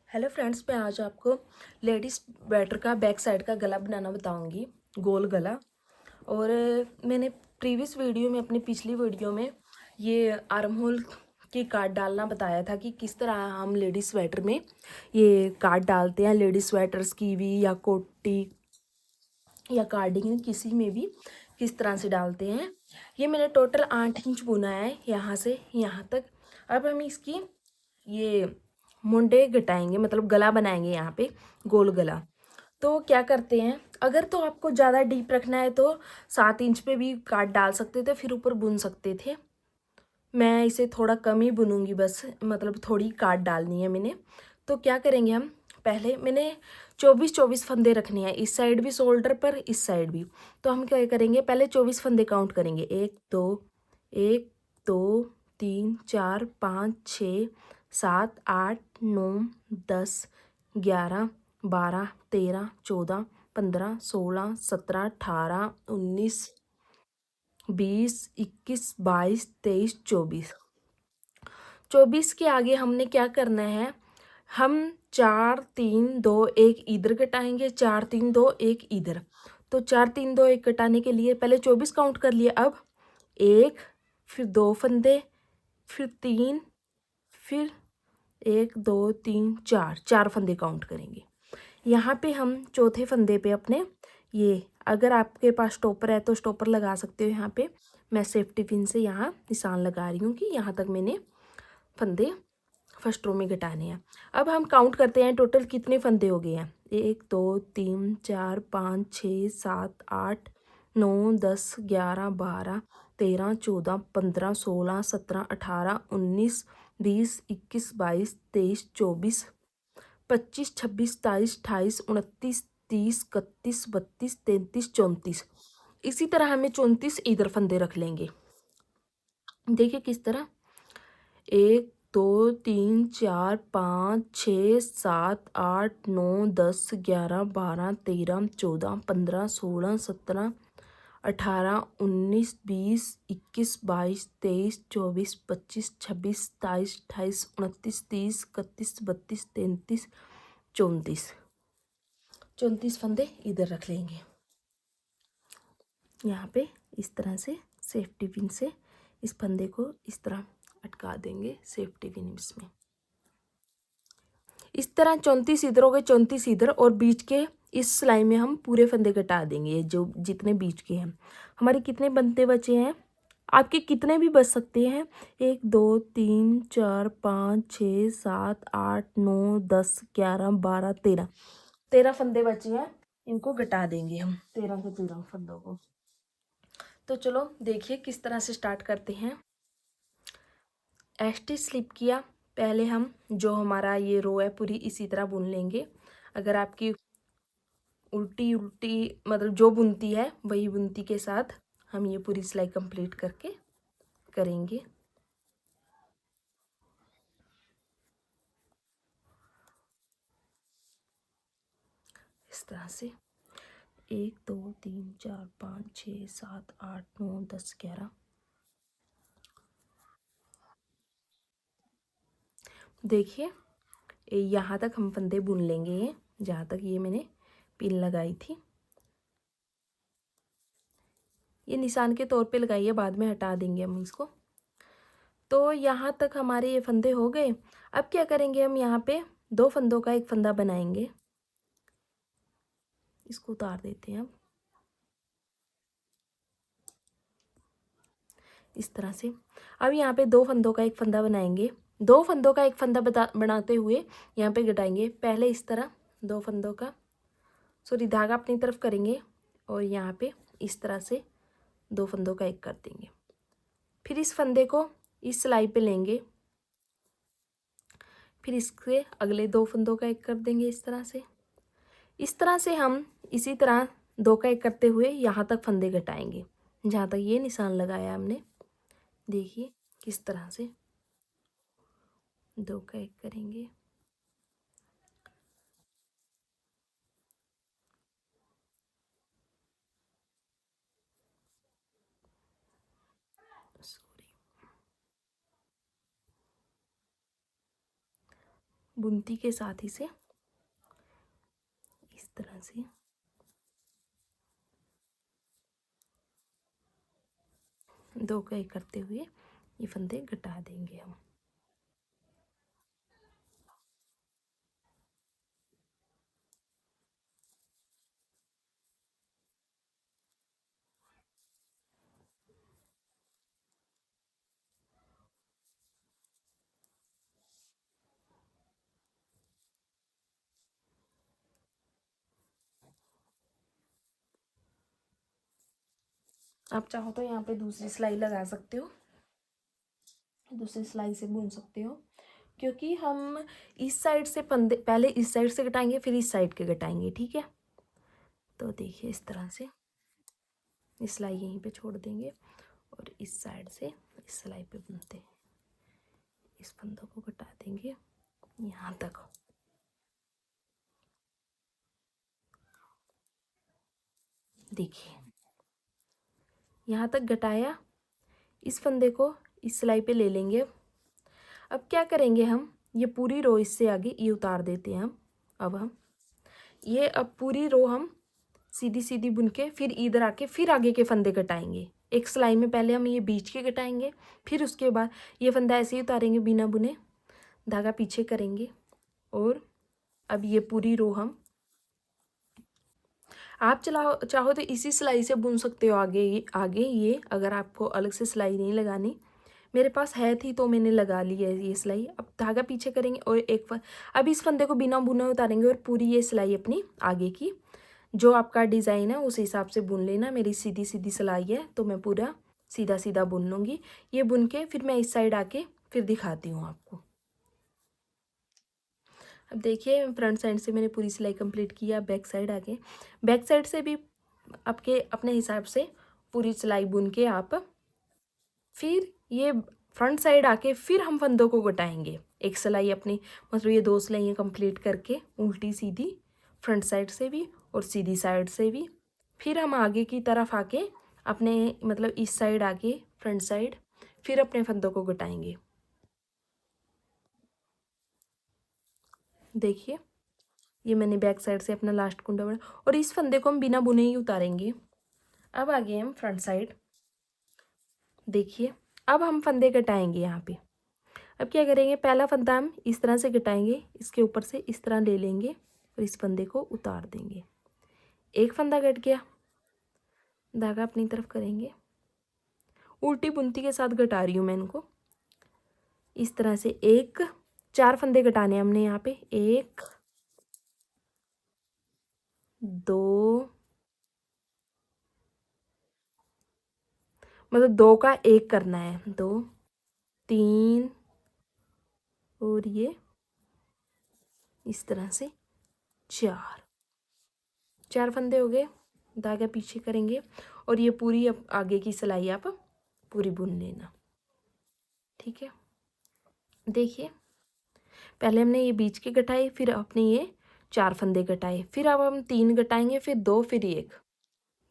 Hello friends, मैं आज आपको लेडीज़ स्वेटर का बैक साइड का गला बनाना बताऊंगी, गोल गला। और मैंने प्रीवियस वीडियो में, अपनी पिछली वीडियो में, ये आर्म होल की कार्ड डालना बताया था कि किस तरह हम लेडीज़ स्वेटर में ये कार्ड डालते हैं। लेडीज़ स्वेटर्स की भी या कोटी या कार्डिगन किसी में भी किस तरह से डालते हैं। ये मैंने टोटल 8 इंच बुना है, यहाँ से यहाँ तक। अब हम इसकी ये मुंडे घटाएंगे, मतलब गला बनाएंगे यहाँ पे, गोल गला। तो क्या करते हैं, अगर तो आपको ज़्यादा डीप रखना है तो 7 इंच पे भी काट डाल सकते थे, फिर ऊपर बुन सकते थे। मैं इसे थोड़ा कम ही बुनूंगी, बस मतलब थोड़ी काट डालनी है मैंने। तो क्या करेंगे हम, पहले मैंने 24-24 फंदे रखने हैं, इस साइड भी शोल्डर पर, इस साइड भी। तो हम क्या करेंगे, पहले 24 फंदे काउंट करेंगे। 1 2 3 4 5 6 7 8 9 10 11 12 13 14 15 16 17 18 19 20 21 22 23 24। 24 के आगे हमने क्या करना है, हम 4 3 2 1 इधर घटाएंगे, 4 3 2 1 इधर। तो 4 3 2 1 घटाने के लिए पहले 24 काउंट कर लिए। अब 1, फिर 2 फंदे, फिर 3, फिर 1 2 3 4 फंदे काउंट करेंगे। यहाँ पे हम चौथे फंदे पे अपने ये, अगर आपके पास स्टॉपर है तो स्टॉपर लगा सकते हो। यहाँ पे मैं सेफ्टी पिन से यहाँ निशान लगा रही हूँ कि यहाँ तक मैंने फंदे फर्स्ट रो में घटाने हैं। अब हम काउंट करते हैं टोटल कितने फंदे हो गए हैं। 1 2 3 4 5 6 7 8 9 10 11 12 13 14 15 16 17 18 19 20 21 22 23 24। इसी तरह हमें 34 इधर फंदे रख लेंगे। देखिए किस तरह, 1 2 3 4 5 6 7 8 9 10 11 12 13 14 17 18 19 20 21 22 23 24 25 26 27 28 29 30 31 32 34 फंदे इधर रख लेंगे। यहाँ पे इस तरह से सेफ्टी पिन से इस फंदे को इस तरह अटका देंगे सेफ्टी पिन इसमें। इस तरह 34 इधर हो गए, 34 इधर, और बीच के इस सिलाई में हम पूरे फंदे कटा देंगे। ये जो जितने बीच के हैं, हमारे कितने बनते बचे हैं, आपके कितने भी बच सकते हैं। 1 2 3 4 5 6 7 8 9 10 11 12 13 फंदे बचे हैं। इनको घटा देंगे हम 13 के 13 फंदों को। तो चलो देखिए किस तरह से स्टार्ट करते हैं। स्टिच स्लिप किया, पहले हम जो हमारा ये रो है पूरी इसी तरह बुन लेंगे। अगर आपकी उल्टी उल्टी मतलब जो बुनती है वही बुनती के साथ हम ये पूरी सिलाई कंप्लीट करके करेंगे। इस तरह से 1 2 3 4 5 6 7 8 9 10 11। देखिए यहाँ तक हम फंदे बुन लेंगे, जहाँ तक ये मैंने पिन लगाई थी। ये निशान के तौर पे लगाई है, बाद में हटा देंगे हम इसको। तो यहाँ तक हमारे ये फंदे हो गए। अब क्या करेंगे, हम यहाँ पे 2 फंदों का एक फंदा बनाएंगे। इसको उतार देते हैं अब इस तरह से। अब यहाँ पे 2 फंदों का एक फंदा बनाएंगे। 2 फंदों का एक फंदा बनाते हुए यहाँ पे घटाएंगे। पहले इस तरह 2 फंदों का, सॉरी, धागा अपनी तरफ करेंगे और यहाँ पे इस तरह से 2 फंदों का एक कर देंगे। फिर इस फंदे को इस सिलाई पे लेंगे, फिर इसके अगले 2 फंदों का एक कर देंगे इस तरह से। इस तरह से हम इसी तरह 2 का एक करते हुए यहाँ तक फंदे घटाएंगे, जहाँ तक ये निशान लगाया हमने। देखिए किस तरह से 2 का एक करेंगे। सॉरी, बुनती के साथ ही से इस तरह से दो का एक करते हुए ये फंदे घटा देंगे हम। आप चाहो तो यहाँ पे दूसरी सिलाई लगा सकते हो, दूसरी सिलाई से बुन सकते हो, क्योंकि हम इस साइड से फंदे पहले इस साइड से घटाएंगे फिर इस साइड के घटाएंगे, ठीक है। तो देखिए इस तरह से इस सिलाई यहीं पे छोड़ देंगे और इस साइड से इस सिलाई पे बुनते हैं, इस फंदों को घटा देंगे यहाँ तक। देखिए यहाँ तक घटाया, इस फंदे को इस सिलाई पे ले लेंगे। अब क्या करेंगे हम, ये पूरी रो इससे आगे ये उतार देते हैं हम। अब हम ये अब पूरी रो हम सीधी सीधी बुन के फिर इधर आके फिर आगे के फंदे घटाएंगे। एक सिलाई में पहले हम ये बीच के घटाएंगे, फिर उसके बाद ये फंदा ऐसे ही उतारेंगे बिना बुने, धागा पीछे करेंगे और अब ये पूरी रो हम, आप चाहो तो इसी सिलाई से बुन सकते हो आगे ये अगर आपको अलग से सिलाई नहीं लगानी। मेरे पास है थी तो मैंने लगा ली है ये सिलाई। अब धागा पीछे करेंगे और अब इस फंदे को बिना बुने उतारेंगे और पूरी ये सिलाई अपनी आगे की जो आपका डिज़ाइन है उस हिसाब से बुन लेना। मेरी सीधी सीधी सिलाई है तो मैं पूरा सीधा सीधा बुन लूँगी। ये बुन के फिर मैं इस साइड आके फिर दिखाती हूँ आपको। अब देखिए फ्रंट साइड से मैंने पूरी सिलाई कंप्लीट किया, बैक साइड आके बैक साइड से भी आपके अपने हिसाब से पूरी सिलाई बुन के आप फिर ये फ्रंट साइड आके फिर हम फंदों को घटाएंगे। एक सिलाई अपनी मतलब ये दो सिलाइयाँ कंप्लीट करके उल्टी सीधी फ्रंट साइड से भी और सीधी साइड से भी, फिर हम आगे की तरफ आके अपने मतलब इस साइड आके फ्रंट साइड फिर अपने फंदों को घटाएंगे। देखिए ये मैंने बैक साइड से अपना लास्ट कुंडा बना और इस फंदे को हम बिना बुने ही उतारेंगे। अब आगे हम फ्रंट साइड, देखिए अब हम फंदे घटाएंगे यहाँ पे। अब क्या करेंगे, पहला फंदा हम इस तरह से घटाएंगे, इसके ऊपर से इस तरह ले लेंगे और इस फंदे को उतार देंगे। एक फंदा घट गया, धागा अपनी तरफ करेंगे, उल्टी बुनती के साथ घटा रही हूँ मैं इनको। इस तरह से एक 4 फंदे घटाने हमने यहाँ पे, 1 2 मतलब 2 का 1 करना है, 2 3 और ये इस तरह से 4 फंदे हो गए। धागा पीछे करेंगे और ये पूरी अब आगे की सिलाई आप पूरी बुन लेना, ठीक है। देखिए पहले हमने ये बीच के घटाए, फिर अपने ये 4 फंदे घटाए, फिर अब हम 3 घटाएंगे, फिर 2 फिर 1।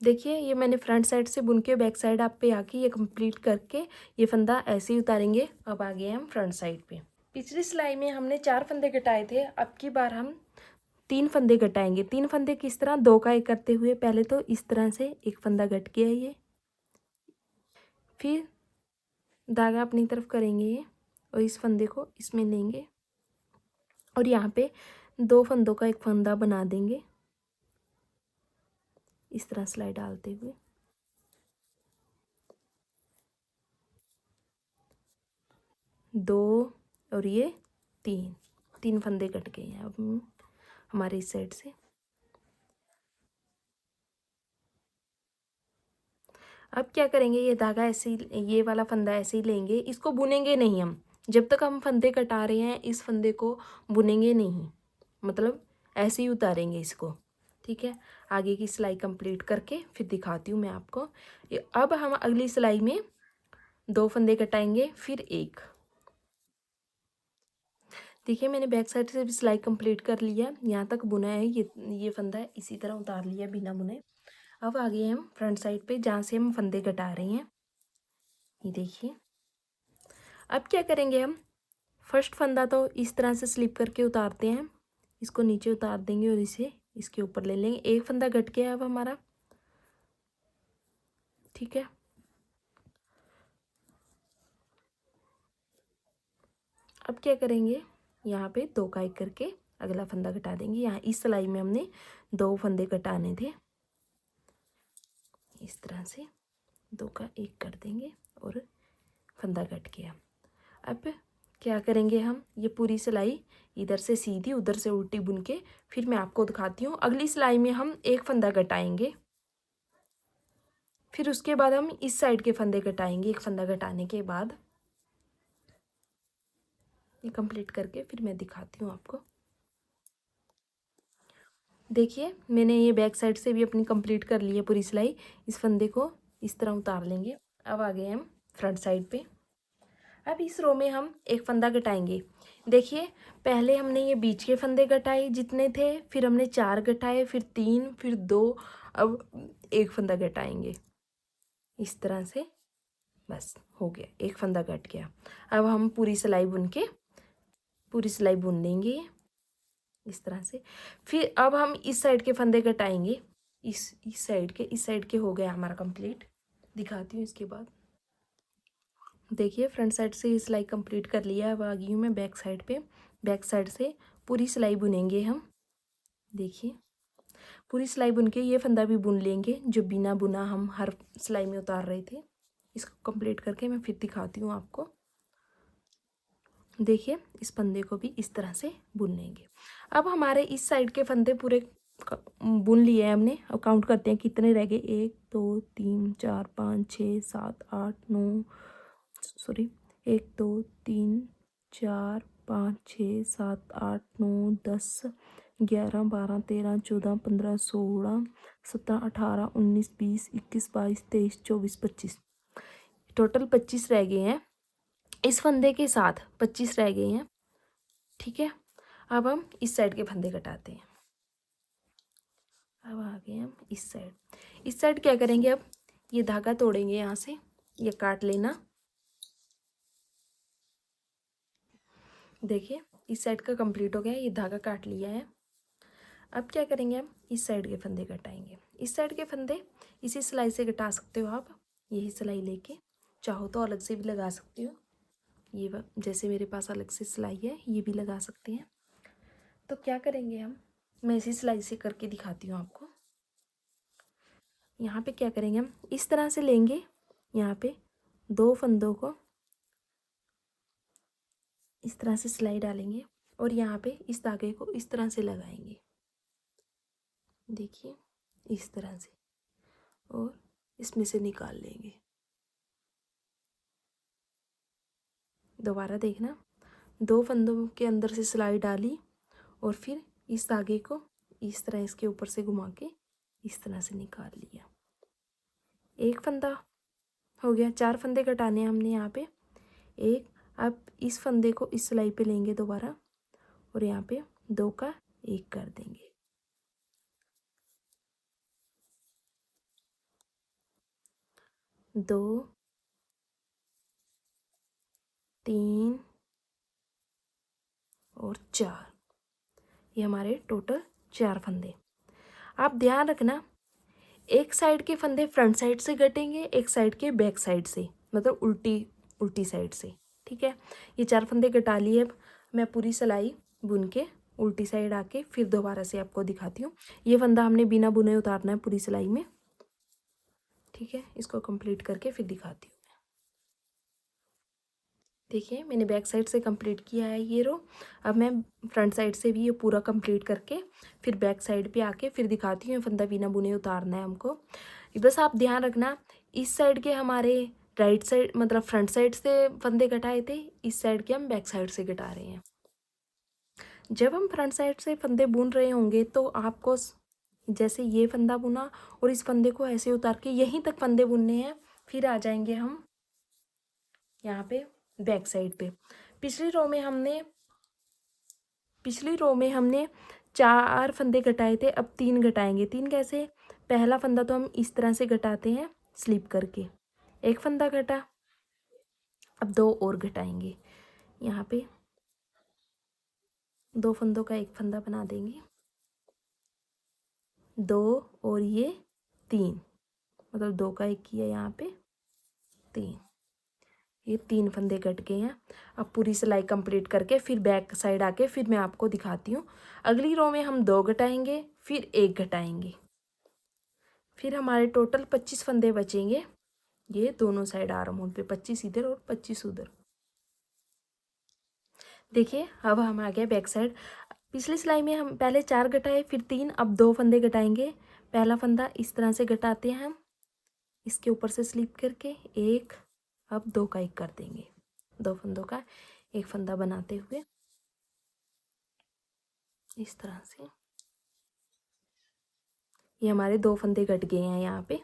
देखिए ये मैंने फ्रंट साइड से बुन के बैक साइड आप पे आके ये कंप्लीट करके ये फंदा ऐसे ही उतारेंगे। अब आ गए हम फ्रंट साइड पे। पिछली सिलाई में हमने 4 फंदे घटाए थे, अब की बार हम 3 फंदे घटाएंगे। 3 फंदे किस तरह, 2 का 1 करते हुए पहले तो इस तरह से एक फंदा घट गया ये, फिर धागा अपनी तरफ करेंगे ये और इस फंदे को इसमें लेंगे और यहाँ पे 2 फंदों का एक फंदा बना देंगे इस तरह सिलाई डालते हुए। 2 और ये 3 फंदे कट गए हैं अब हमारे इस साइड से। अब क्या करेंगे, ये धागा ऐसे ही ये वाला फंदा ऐसे ही लेंगे, इसको बुनेंगे नहीं हम, जब तक हम फंदे कटा रहे हैं इस फंदे को बुनेंगे नहीं, मतलब ऐसे ही उतारेंगे इसको, ठीक है। आगे की सिलाई कंप्लीट करके फिर दिखाती हूँ मैं आपको। अब हम अगली सिलाई में 2 फंदे कटाएंगे फिर 1। देखिए मैंने बैक साइड से भी सिलाई कंप्लीट कर लिया, यहाँ तक बुना है, ये फंदा है इसी तरह उतार लिया बिना बुने। अब आ गए हम फ्रंट साइड पे जहाँ से हम फंदे घटा रहे हैं, ये देखिए। अब क्या करेंगे, हम फर्स्ट फंदा तो इस तरह से स्लिप करके उतारते हैं, इसको नीचे उतार देंगे और इसे इसके ऊपर ले लेंगे। एक फंदा कट गया अब हमारा, ठीक है। अब क्या करेंगे, यहाँ पे 2 का 1 करके अगला फंदा कटा देंगे। यहाँ इस सिलाई में हमने 2 फंदे कटाने थे, इस तरह से 2 का 1 कर देंगे और फंदा कट गया। अब क्या करेंगे हम, ये पूरी सिलाई इधर से सीधी उधर से उल्टी बुन के फिर मैं आपको दिखाती हूँ। अगली सिलाई में हम 1 फंदा कटाएंगे, फिर उसके बाद हम इस साइड के फंदे कटाएंगे। 1 फंदा कटाने के बाद ये कंप्लीट करके फिर मैं दिखाती हूँ आपको। देखिए मैंने ये बैक साइड से भी अपनी कंप्लीट कर ली है पूरी सिलाई। इस फंदे को इस तरह उतार लेंगे। अब आ गए हम फ्रंट साइड पे। अब इस रो में हम 1 फंदा कटाएंगे। देखिए पहले हमने ये बीच के फंदे कटाए जितने थे, फिर हमने 4 कटाए, फिर 3, फिर 2, अब 1 फंदा कटाएंगे इस तरह से। बस हो गया, 1 फंदा कट गया। अब हम पूरी सिलाई बुन लेंगे इस तरह से। फिर अब हम इस साइड के फंदे कटाएंगे, इस साइड के हो गया हमारा कंप्लीट। दिखाती हूँ इसके बाद। देखिए फ्रंट साइड से ये सिलाई कंप्लीट कर लिया। अब आ गई हूँ मैं बैक साइड पे। बैक साइड से पूरी सिलाई बुनेंगे हम। देखिए पूरी सिलाई बुन के ये फंदा भी बुन लेंगे जो बिना बुना हम हर सिलाई में उतार रहे थे। इसको कंप्लीट करके मैं फिर दिखाती हूँ आपको। देखिए इस फंदे को भी इस तरह से बुन लेंगे। अब हमारे इस साइड के फंदे पूरे बुन लिए हैं हमने। अब काउंट करते हैं कितने रह गए। 1 2 3 4 5 6 7 8 9 सॉरी 1 2 3 4 5 6 7 8 9 10 11 12 13 14 15 16 17 18 19 20 21 22 23 24 25 टोटल 25 रह गए हैं। इस फंदे के साथ 25 रह गए हैं, ठीक है। अब हम इस साइड के फंदे कटाते हैं। अब आ गए हम इस साइड। इस साइड क्या करेंगे, अब ये धागा तोड़ेंगे यहाँ से, ये काट लेना। देखिए इस साइड का कंप्लीट हो गया, ये धागा काट लिया है। अब क्या करेंगे, हम इस साइड के फंदे कटाएंगे। इस साइड के फंदे इसी सिलाई से कटा सकते हो आप, यही सिलाई लेके, चाहो तो अलग से भी लगा सकते हो। ये जैसे मेरे पास अलग से सिलाई है, ये भी लगा सकते हैं। तो क्या करेंगे हम, मैं इसी सिलाई से करके दिखाती हूँ आपको। यहाँ पे क्या करेंगे, हम इस तरह से लेंगे, यहाँ पे 2 फंदों को इस तरह से सिलाई डालेंगे और यहाँ पे इस धागे को इस तरह से लगाएंगे। देखिए इस तरह से, और इसमें से निकाल लेंगे। दोबारा देखना, 2 फंदों के अंदर से सिलाई डाली और फिर इस धागे को इस तरह इसके ऊपर से घुमा के इस तरह से निकाल लिया। 1 फंदा हो गया। 4 फंदे कटाने हैं हमने यहाँ पे। 1, अब इस फंदे को इस सिलाई पे लेंगे दोबारा और यहाँ पे 2 का 1 कर देंगे। 2 3 और 4, ये हमारे टोटल 4 फंदे। आप ध्यान रखना, एक साइड के फंदे फ्रंट साइड से कटेंगे, एक साइड के बैक साइड से, मतलब उल्टी साइड से, ठीक है। ये 4 फंदे कटा लिए। अब मैं पूरी सिलाई बुन के उल्टी साइड आके फिर दोबारा से आपको दिखाती हूँ। ये फंदा हमने बिना बुने उतारना है पूरी सिलाई में, ठीक है। इसको कंप्लीट करके फिर दिखाती हूँ। देखिए मैंने बैक साइड से कंप्लीट किया है ये रो। अब मैं फ्रंट साइड से भी ये पूरा कंप्लीट करके फिर बैक साइड पे आके फिर दिखाती हूँ। फंदा बिना बुने उतारना है हमको। बस आप ध्यान रखना, इस साइड के हमारे राइट साइड मतलब फ्रंट साइड से फंदे कटाए थे, इस साइड के हम बैक साइड से कटा रहे हैं। जब हम फ्रंट साइड से फंदे बुन रहे होंगे तो आपको जैसे ये फंदा बुना और इस फंदे को ऐसे उतार के यहीं तक फंदे बुनने हैं। फिर आ जाएंगे हम यहाँ पे बैक साइड पे। पिछली रो में हमने 4 फंदे कटाए थे, अब 3 घटाएंगे। 3 कैसे, पहला फंदा तो हम इस तरह से घटाते हैं स्लिप करके, 1 फंदा घटा, अब 2 और घटाएंगे यहाँ पे 2 फंदों का एक फंदा बना देंगे, 2 और ये 3, मतलब 2 का एक किया यहाँ पे 3, ये 3 फंदे कट गए हैं। अब पूरी सिलाई कंप्लीट करके फिर बैक साइड आके फिर मैं आपको दिखाती हूँ। अगली रो में हम 2 घटाएंगे, फिर 1 घटाएंगे, फिर हमारे टोटल 25 फंदे बचेंगे। ये दोनों साइड आर्म होल पे 25 इधर और 25 उधर। देखिए अब हम आ गए बैक साइड। पिछली सिलाई में हम पहले 4 घटाए, फिर 3, अब 2 फंदे घटाएंगे। पहला फंदा इस तरह से घटाते हैं हम, इसके ऊपर से स्लिप करके 1, अब 2 का 1 कर देंगे, 2 फंदों का एक फंदा बनाते हुए इस तरह से। ये हमारे 2 फंदे कट गए हैं यहाँ पे।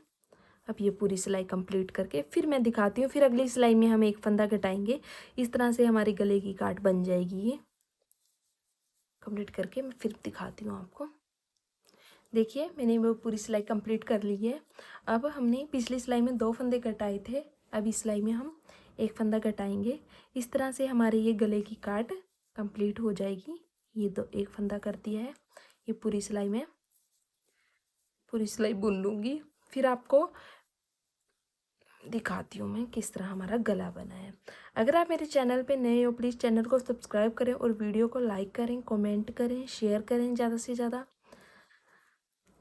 अब ये पूरी सिलाई कंप्लीट करके फिर मैं दिखाती हूँ। फिर अगली सिलाई में हम एक फंदा घटाएंगे, इस तरह से हमारे गले की काट बन जाएगी। ये कंप्लीट करके मैं फिर दिखाती हूँ आपको। देखिए मैंने वो पूरी सिलाई कंप्लीट कर ली है। अब हमने पिछली सिलाई में 2 फंदे घटाए थे, अब इस सिलाई में हम एक फंदा घटाएंगे। इस तरह से हमारे ये गले की काट कंप्लीट हो जाएगी। ये एक फंदा कर दिया है। ये पूरी सिलाई बुन लूँगी, फिर आपको दिखाती हूँ मैं किस तरह हमारा गला बना है। अगर आप मेरे चैनल पे नए हो प्लीज़ चैनल को सब्सक्राइब करें और वीडियो को लाइक करें, कमेंट करें, शेयर करें ज़्यादा से ज़्यादा,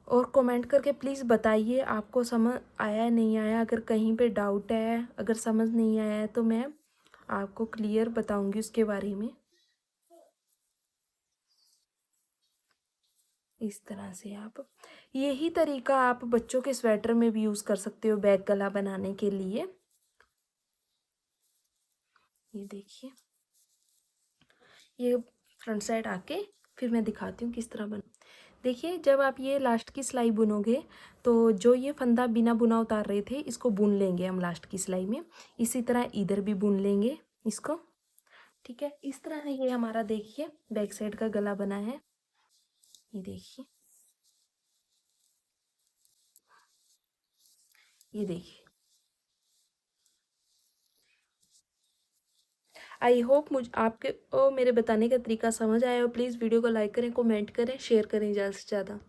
और कमेंट करके प्लीज़ बताइए आपको समझ आया नहीं आया। अगर कहीं पे डाउट है, अगर समझ नहीं आया है तो मैं आपको क्लियर बताऊंगी उसके बारे में। इस तरह से आप यही तरीका आप बच्चों के स्वेटर में भी यूज़ कर सकते हो बैक गला बनाने के लिए। ये देखिए ये फ्रंट साइड आके फिर मैं दिखाती हूँ किस तरह बन। देखिए जब आप ये लास्ट की सिलाई बुनोगे तो जो ये फंदा बिना बुना उतार रहे थे इसको बुन लेंगे हम लास्ट की सिलाई में। इसी तरह इधर भी बुन लेंगे इसको। ठीक है, इस तरह ये हमारा देखिए बैक साइड का गला बना है। ये देखिए, ये देखिए। आई होप मुझ आपके मेरे बताने का तरीका समझ आया हो। प्लीज़ वीडियो को लाइक करें, कमेंट करें, शेयर करें ज़्यादा से ज़्यादा।